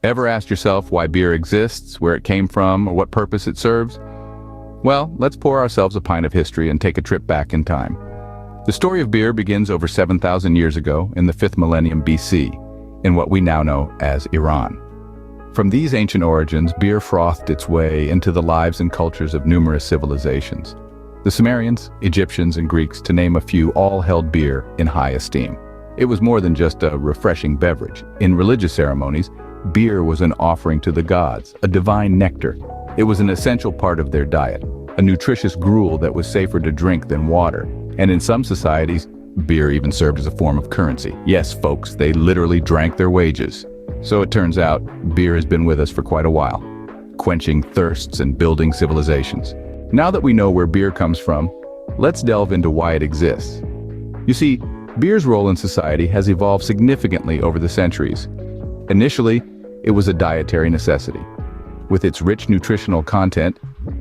Ever asked yourself why beer exists, where it came from, or what purpose it serves? Well, let's pour ourselves a pint of history and take a trip back in time. The story of beer begins over 7,000 years ago in the 5th millennium BC, in what we now know as Iran. From these ancient origins, beer frothed its way into the lives and cultures of numerous civilizations. The Sumerians, Egyptians, and Greeks, to name a few, all held beer in high esteem. It was more than just a refreshing beverage. In religious ceremonies, beer was an offering to the gods, a divine nectar. It was an essential part of their diet, a nutritious gruel that was safer to drink than water. And in some societies, beer even served as a form of currency. Yes, folks, they literally drank their wages. So it turns out, beer has been with us for quite a while, quenching thirsts and building civilizations. Now that we know where beer comes from, let's delve into why it exists. You see, beer's role in society has evolved significantly over the centuries. Initially, it was a dietary necessity. With its rich nutritional content,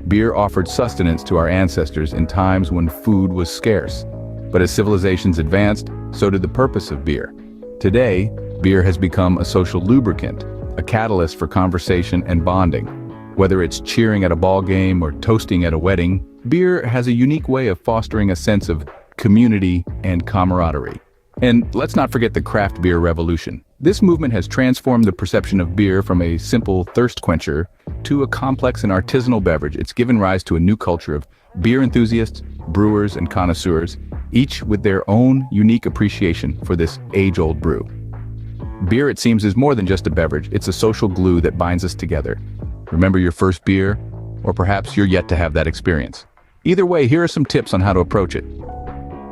beer offered sustenance to our ancestors in times when food was scarce. But as civilizations advanced, so did the purpose of beer. Today, beer has become a social lubricant, a catalyst for conversation and bonding. Whether it's cheering at a ball game or toasting at a wedding, beer has a unique way of fostering a sense of community and camaraderie. And let's not forget the craft beer revolution. This movement has transformed the perception of beer from a simple thirst quencher to a complex and artisanal beverage. It's given rise to a new culture of beer enthusiasts, brewers, and connoisseurs, each with their own unique appreciation for this age-old brew. Beer, it seems, is more than just a beverage. It's a social glue that binds us together. Remember your first beer? Or perhaps you're yet to have that experience. Either way, here are some tips on how to approach it.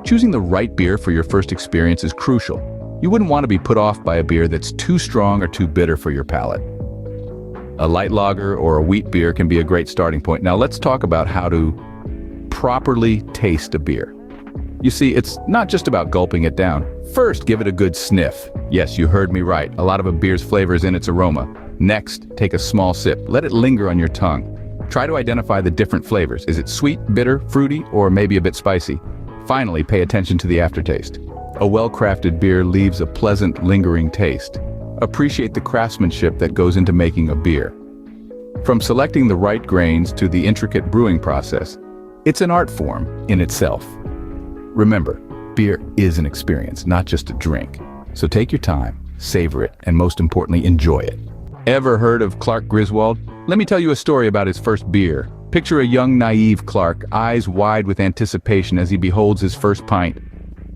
Choosing the right beer for your first experience is crucial. You wouldn't want to be put off by a beer that's too strong or too bitter for your palate. A light lager or a wheat beer can be a great starting point. Now let's talk about how to properly taste a beer. You see, it's not just about gulping it down. First, give it a good sniff. Yes, you heard me right. A lot of a beer's flavor is in its aroma. Next, take a small sip. Let it linger on your tongue. Try to identify the different flavors. Is it sweet, bitter, fruity, or maybe a bit spicy? Finally, pay attention to the aftertaste. A well-crafted beer leaves a pleasant, lingering taste. Appreciate the craftsmanship that goes into making a beer. From selecting the right grains to the intricate brewing process, it's an art form in itself. Remember, beer is an experience, not just a drink. So take your time, savor it, and most importantly, enjoy it. Ever heard of Clark Griswold? Let me tell you a story about his first beer. Picture a young, naive Clark, eyes wide with anticipation as he beholds his first pint.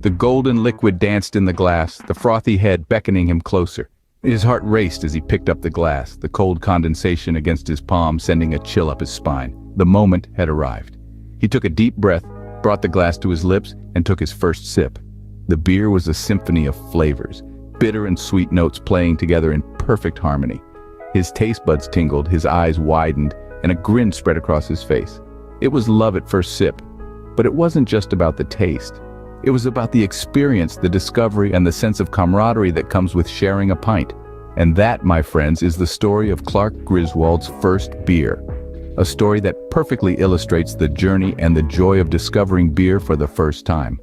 The golden liquid danced in the glass, the frothy head beckoning him closer. His heart raced as he picked up the glass, the cold condensation against his palm sending a chill up his spine. The moment had arrived. He took a deep breath, brought the glass to his lips, and took his first sip. The beer was a symphony of flavors, bitter and sweet notes playing together in perfect harmony. His taste buds tingled, his eyes widened, and a grin spread across his face. It was love at first sip, but it wasn't just about the taste. It was about the experience, the discovery, and the sense of camaraderie that comes with sharing a pint. And that, my friends, is the story of Clark Griswold's first beer. A story that perfectly illustrates the journey and the joy of discovering beer for the first time.